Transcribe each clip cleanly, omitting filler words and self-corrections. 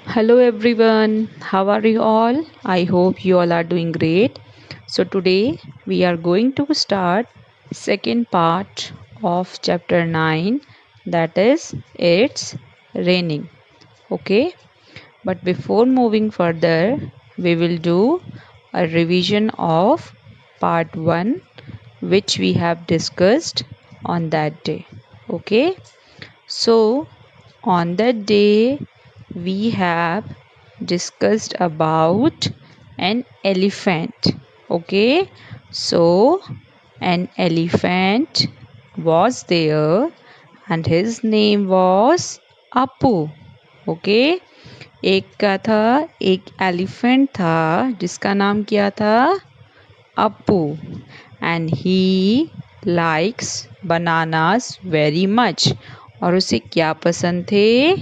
Hello everyone, how are you all? I hope you all are doing great. So today we are going to start second part of chapter 9, that is it's raining. Okay? But before moving further, we will do a revision of part 1 which we have discussed on that day. Okay? So on that day we have discussed about an elephant. Okay, so an elephant was there and his name was Apu. Okay, एक क्या था, एक elephant था जिसका नाम क्या था, Apu. And he likes bananas very much. और उसे क्या पसंद थे,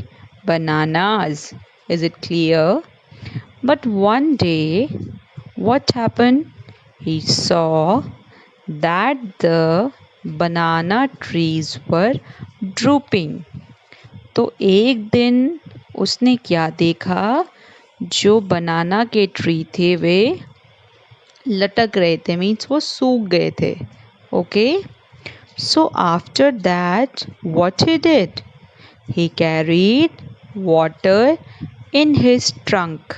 bananas. Is it clear? But one day what happened, he saw that the banana trees were drooping. तो एक दिन उसने क्या देखा, जो बनाना के ट्री थे वे लटक रहे थे, मीन्स वो सूख गए थे. Okay, so after that what he did, he carried water in his trunk.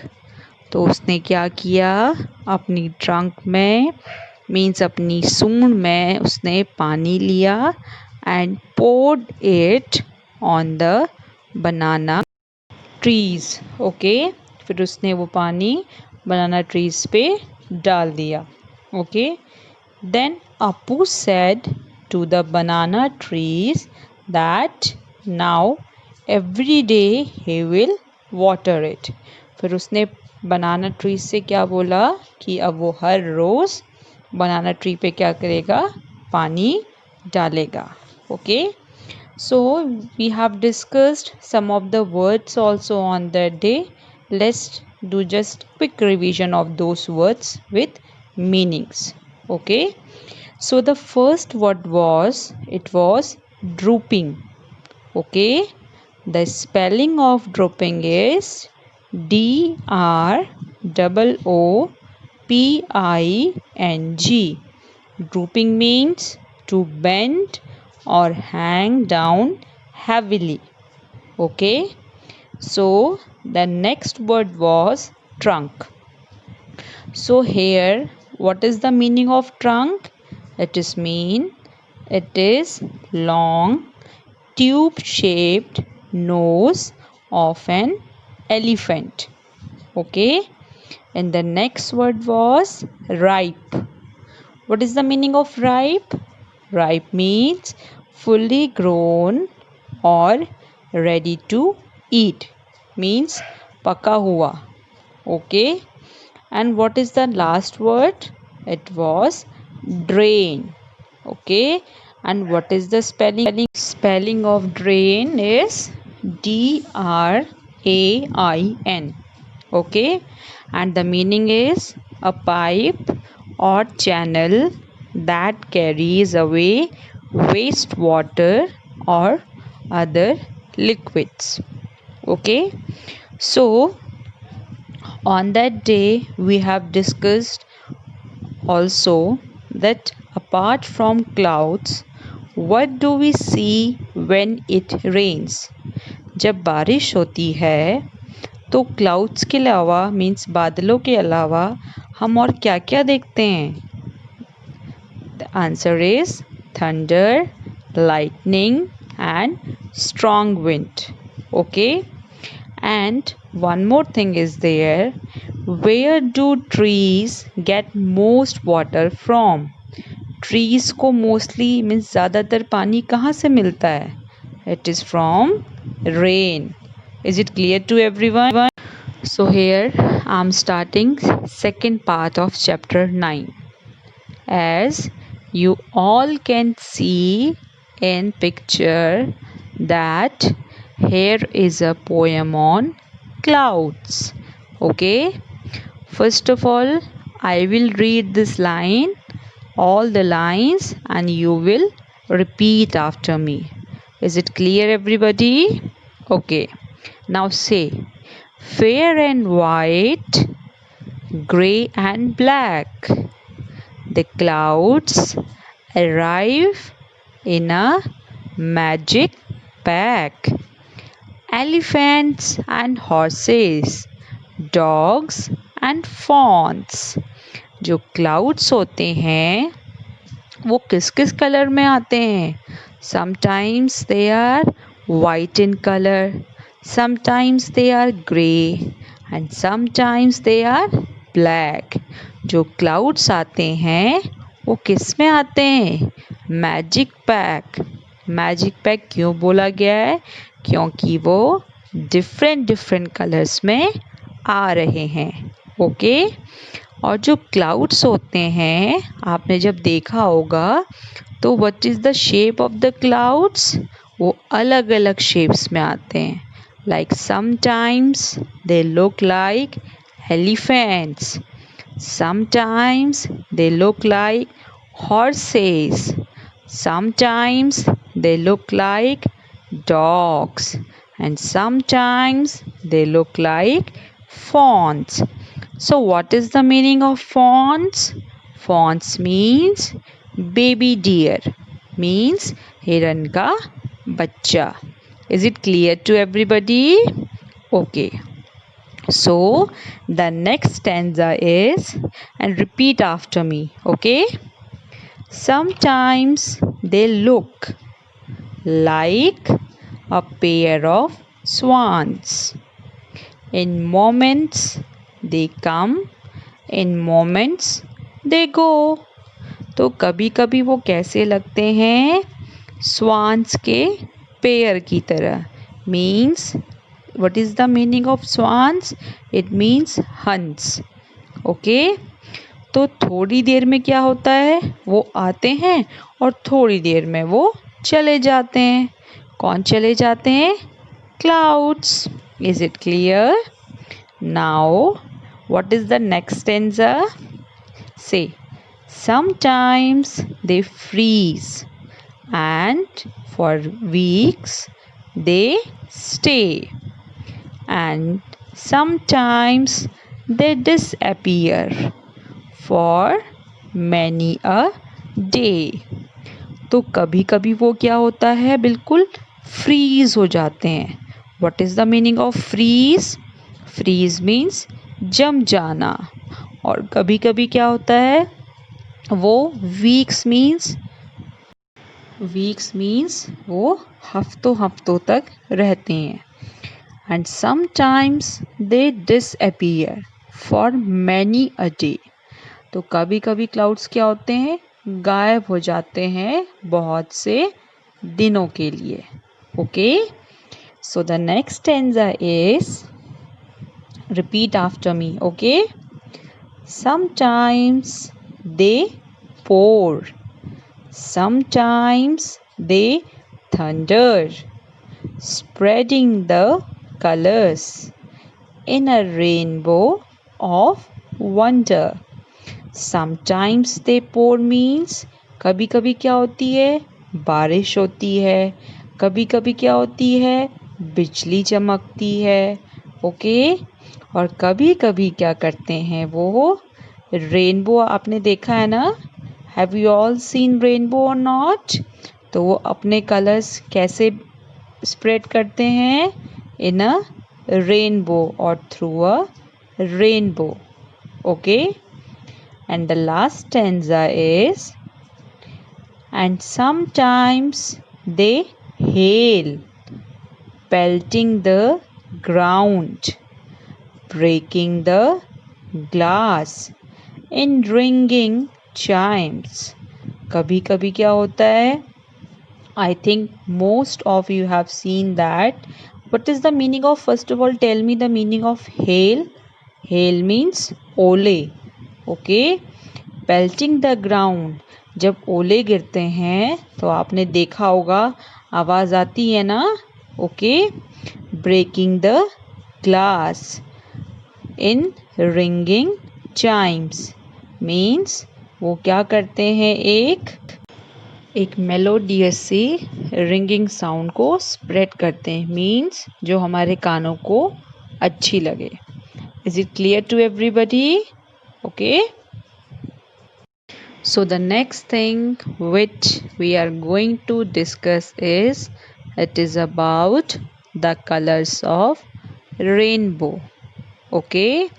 तो उसने क्या किया, अपनी ट्रंक में मीन्स अपनी सूंड में उसने पानी लिया and poured it on the banana trees. Okay, फिर उसने वो पानी बनाना ट्रीज पे डाल दिया. Okay, then Apu said to the banana trees that now every day he will water it. फिर उसने बनाना ट्री से क्या बोला कि अब वो हर रोज़ बनाना ट्री पे क्या करेगा, पानी डालेगा. Okay, so we have discussed some of the words also on that day. Let's do just quick revision of those words with meanings. Okay, so the first word was, it was drooping. Okay, the spelling of drooping is DROOPING. Drooping means to bend or hang down heavily. Okay, so the next word was trunk. So here what is the meaning of trunk? It is long tube shaped nose of an elephant. Okay, and the next word was ripe. What is the meaning of ripe? Ripe means fully grown or ready to eat, means paka hua. Okay, and what is the last word? It was drain. Okay, and what is the spelling of drain is DRAIN. Okay, and the meaning is a pipe or channel that carries away wastewater or other liquids. Okay, so on that day we have discussed also that apart from clouds, what do we see when it rains? जब बारिश होती है तो clouds के अलावा means बादलों के अलावा हम और क्या क्या देखते हैं? The answer is thunder, lightning and strong wind. Okay, and one more thing is there, where do trees get most water from? Trees को मोस्टली मीन्स ज़्यादातर पानी कहाँ से मिलता है? It is from rain. Is it clear to everyone? So here I am starting second part of chapter 9. As you all can see in picture that here is a poem on clouds. Okay, first of all I will read this line, all the lines, and you will repeat after me. Is it clear everybody? Okay, now say, fair and white, grey and black. The clouds arrive in a magic pack. Elephants and horses, dogs and fawns. जो clouds होते हैं वो किस किस colour में आते हैं? Sometimes they are white in colour, sometimes they are grey and sometimes they are black. जो क्लाउड्स आते हैं वो किस में आते हैं? Magic pack. मैजिक पैक क्यों बोला गया है? क्योंकि वो डिफरेंट डिफरेंट कलर्स में आ रहे हैं. ओके. और जो क्लाउड्स होते हैं आपने जब देखा होगा तो what is the shape of the clouds? वो अलग अलग शेप्स में आते हैं. Like sometimes they look like elephants, sometimes they look like horses, sometimes they look like dogs, and sometimes they look like fawns. So what is the meaning of fawns? Fawns means baby deer, means hiran ka bachcha. Is it clear to everybody? Okay. So the next stanza is, and repeat after me, okay? Sometimes they look like a pair of swans. In moments they come, in moments they go. तो कभी कभी वो कैसे लगते हैं? Swans के pair की तरह. Means what is the meaning of swans? It means hunts. Okay. तो थोड़ी देर में क्या होता है? वो आते हैं और थोड़ी देर में वो चले जाते हैं. कौन चले जाते हैं? Clouds. Is it clear? Now what is the next stanza? Say, sometimes they freeze and for weeks they stay, and sometimes they disappear for many a day. तो कभी कभी वो क्या होता है? बिल्कुल फ्रीज हो जाते हैं. What is the meaning of freeze? Freeze means जम जाना. और कभी कभी क्या होता है? वो weeks means वो हफ्तों हफ्तों तक रहते हैं. And sometimes they disappear for many a day. तो कभी कभी क्लाउड्स क्या होते हैं? गायब हो जाते हैं बहुत से दिनों के लिए. Okay. So the next stanza is, repeat after me, okay? Sometimes they pour, sometimes they thunder, spreading the colors in a rainbow of wonder. Sometimes they pour means कभी कभी क्या होती है? बारिश होती है. कभी कभी क्या होती है? बिजली चमकती है. ओके. और कभी कभी क्या करते हैं वो? रेनबो आपने देखा है ना? Have you all scene rainbow और नॉट? तो वो अपने कलर्स कैसे स्प्रेड करते हैं? इन अ रेनबो और through a rainbow. Okay. And the last stanza is, and sometimes they hail, pelting the ground, breaking the glass in ringing chimes. कभी कभी क्या होता है? I think most of you have seen that. What is the meaning of, first of all tell me the meaning of hail? Hail means ओले. Okay. Pelting the ground, जब ओले गिरते हैं तो आपने देखा होगा आवाज़ आती है ना? Okay. Breaking the glass in ringing chimes means वो क्या करते हैं? एक मेलोडियस सी रिंगिंग साउंड को स्प्रेड करते हैं. मीन्स जो हमारे कानों को अच्छी लगे. Is it clear to everybody? Okay. So the next thing which we are going to discuss is it is about the colors of rainbow. Okay.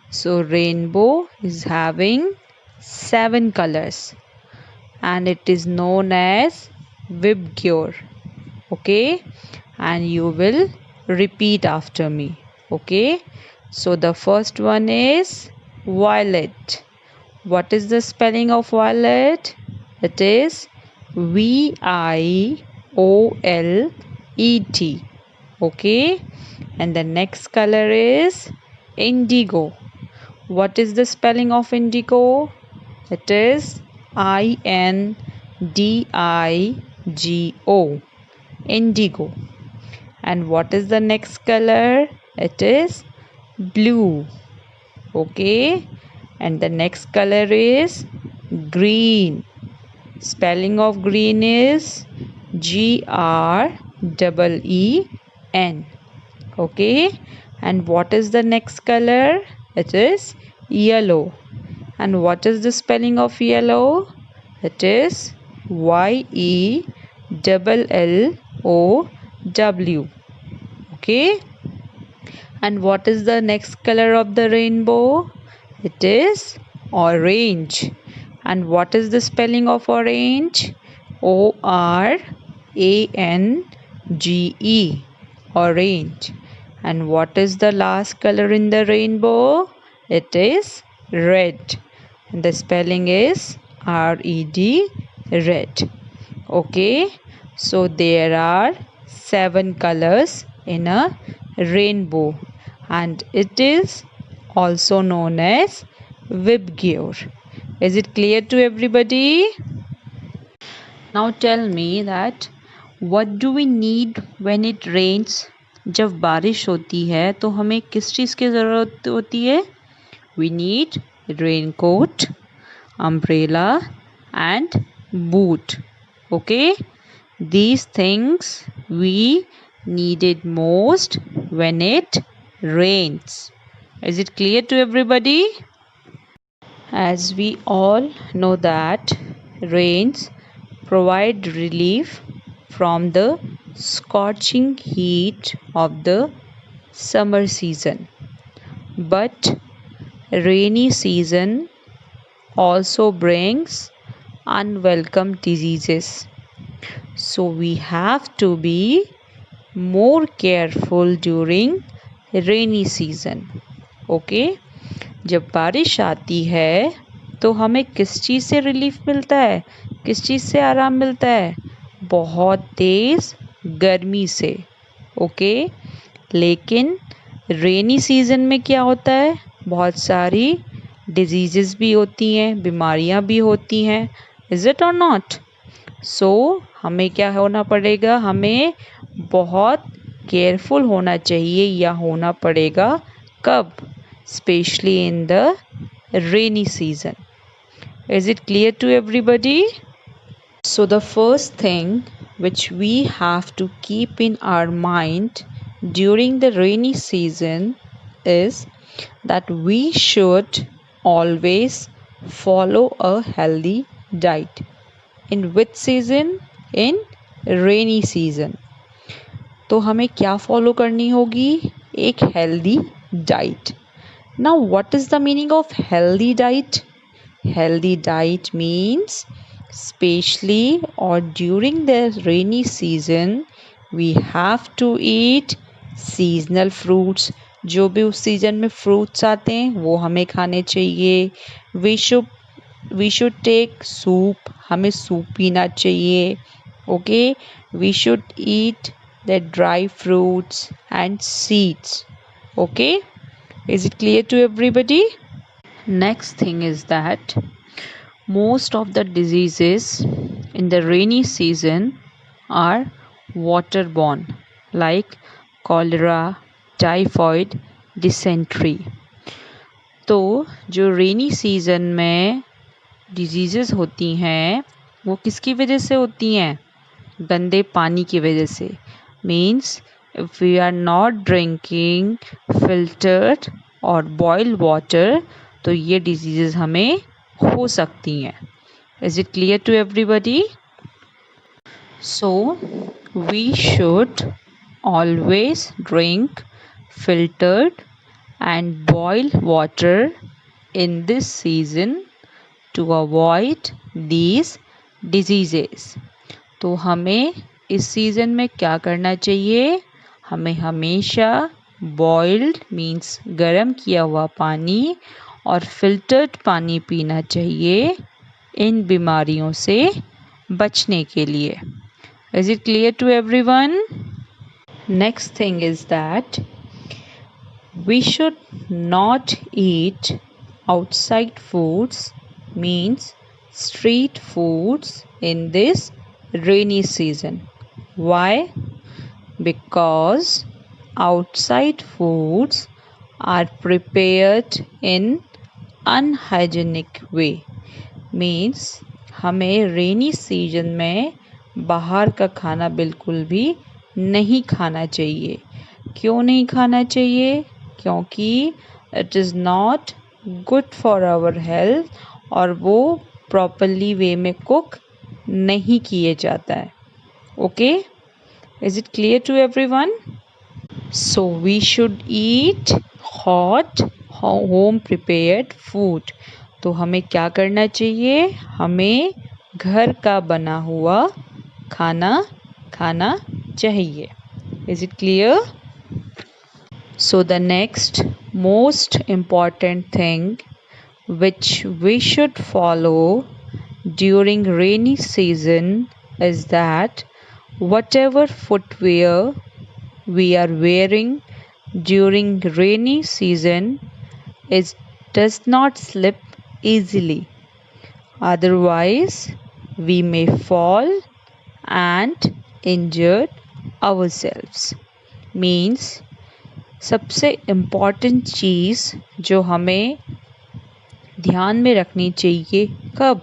So rainbow is having 7 colors and it is known as Vibgyor. Okay. And you will repeat after me. Okay. So the first one is violet. What is the spelling of violet? It is Violet. Okay. And the next color is indigo. What is the spelling of indigo? It is Indigo. Indigo. And what is the next color? It is blue. Okay. And the next color is green. Spelling of green is Green. Okay. And what is the next color? It is yellow. And what is the spelling of yellow? It is Yellow. Okay. And what is the next color of the rainbow? It is orange. And what is the spelling of orange? Orange. Orange. And what is the last color in the rainbow? It is red. And the spelling is Red. Red. Okay. So there are 7 colors in a rainbow and it is also known as Vibgyor. Is it clear to everybody? Now tell me that what do we need when it rains? जब बारिश होती है तो हमें किस चीज़ की ज़रूरत होती है? We need raincoat, umbrella and boot. Okay? These things we needed most when it rains. Is it clear to everybody? As we all know that rains provide relief from the scorching heat of the summer season. But rainy season also brings unwelcome diseases. So we have to be more careful during rainy season. Okay? जब बारिश आती है तो हमें किस चीज़ से relief मिलता है? किस चीज़ से आराम मिलता है? बहुत तेज़ गर्मी से. ओके. लेकिन रेनी सीज़न में क्या होता है? बहुत सारी डिजीज़ेस भी होती हैं, बीमारियां भी होती हैं. इज़ इट और नॉट? सो हमें क्या होना पड़ेगा? हमें बहुत केयरफुल होना चाहिए या होना पड़ेगा. कब? Especially in the rainy season. Is it clear to everybody? So the first thing which we have to keep in our mind during the rainy season is that we should always follow a healthy diet. In which season? In rainy season. तो हमें क्या follow करनी होगी? एक healthy diet. Now, what is the meaning of healthy diet? Healthy diet means, especially or during the rainy season, we have to eat seasonal fruits. जो भी उस season में फ्रूट्स आते हैं वो हमें खाने चाहिए. We should take soup. हमें सूप पीना चाहिए. Okay? We should eat the dry fruits and seeds. Okay? Is it clear to everybody? Next thing is that most of the diseases in the rainy season are waterborne, like cholera, typhoid, dysentery. तो जो rainy season में diseases होती हैं वो किसकी वजह से होती हैं? गंदे पानी की वजह से. Means if we are not drinking filtered or boiled water तो ये diseases हमें हो सकती हैं. Is it clear to everybody? So we should always drink filtered and boiled water in this season to avoid these diseases. तो हमें इस season में क्या करना चाहिए? हमें हमेशा बॉइल्ड मीन्स गरम किया हुआ पानी और फिल्टर्ड पानी पीना चाहिए इन बीमारियों से बचने के लिए. Is it clear to everyone? Next thing is that we should not eat outside foods means street foods in this rainy season. Why? Because outside foods are prepared in unhygienic way. Means हमें rainy season में बाहर का खाना बिल्कुल भी नहीं खाना चाहिए. क्यों नहीं खाना चाहिए? क्योंकि it is not good for our health और वो प्रॉपरली वे में कुक नहीं किए जाता है. Okay, is it clear to everyone? So we should eat hot home prepared food. तो हमें क्या करना चाहिए? हमें घर का बना हुआ खाना खाना चाहिए. Is it clear? So the next most important thing which we should follow during rainy season is that whatever footwear we are wearing during rainy season does not slip easily. Otherwise, we may fall and injure ourselves. Means सबसे important चीज़ जो हमें ध्यान में रखनी चाहिए कब?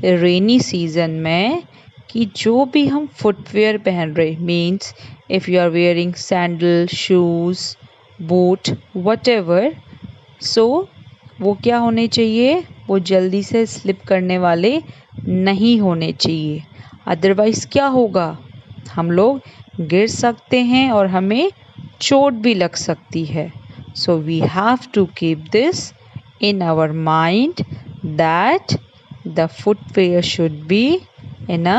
Rainy season में कि जो भी हम फुटवेयर पहन रहे means if you are wearing sandal shoes boot whatever so वो क्या होने चाहिए? वो जल्दी से स्लिप करने वाले नहीं होने चाहिए. अदरवाइज़ क्या होगा? हम लोग गिर सकते हैं और हमें चोट भी लग सकती है. So we have to keep this in our mind that the footwear should be in a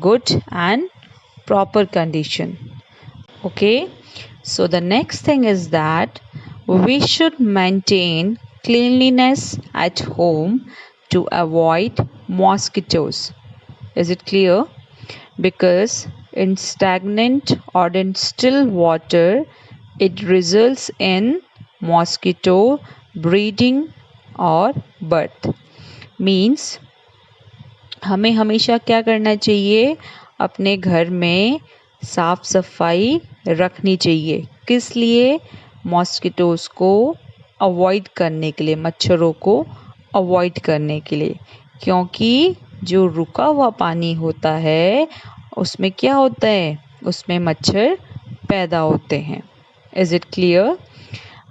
good and proper condition. Okay, so the next thing is that we should maintain cleanliness at home to avoid mosquitoes. Is it clear? Because in stagnant or in still water it results in mosquito breeding और birth. Means हमें हमेशा क्या करना चाहिए? अपने घर में साफ सफाई रखनी चाहिए. किस लिए? मॉस्किटोज़ को अवॉइड करने के लिए, मच्छरों को अवॉइड करने के लिए. क्योंकि जो रुका हुआ पानी होता है उसमें क्या होता है? उसमें मच्छर पैदा होते हैं. Is it clear?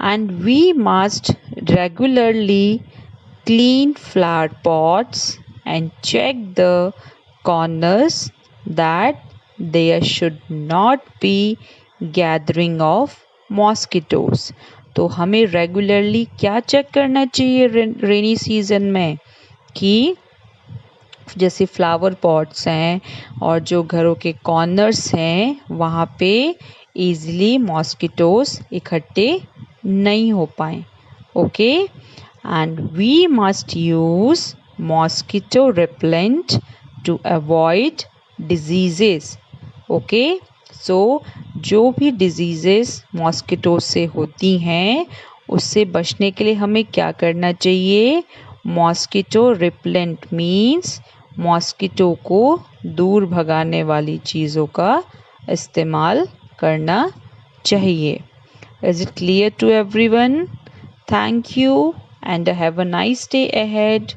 And we must regularly clean flower pots and check the corners that there should not be gathering of mosquitoes. तो हमें रेगुलरली क्या चेक करना चाहिए रेनी सीजन में? कि जैसे फ्लावर पॉट्स हैं और जो घरों के कॉर्नर्स हैं वहाँ पे ईज़िली मॉस्किटोज़ इकट्ठे नहीं हो पाए. Okay, and we must use mosquito repellent to avoid diseases. Okay, so जो भी डिजीज़ेस मॉस्किटो से होती हैं उससे बचने के लिए हमें क्या करना चाहिए? मॉस्किटो रिपेलेंट मीन्स मॉस्किटो को दूर भगाने वाली चीज़ों का इस्तेमाल करना चाहिए. Is it clear to everyone? Thank you and have a nice day ahead.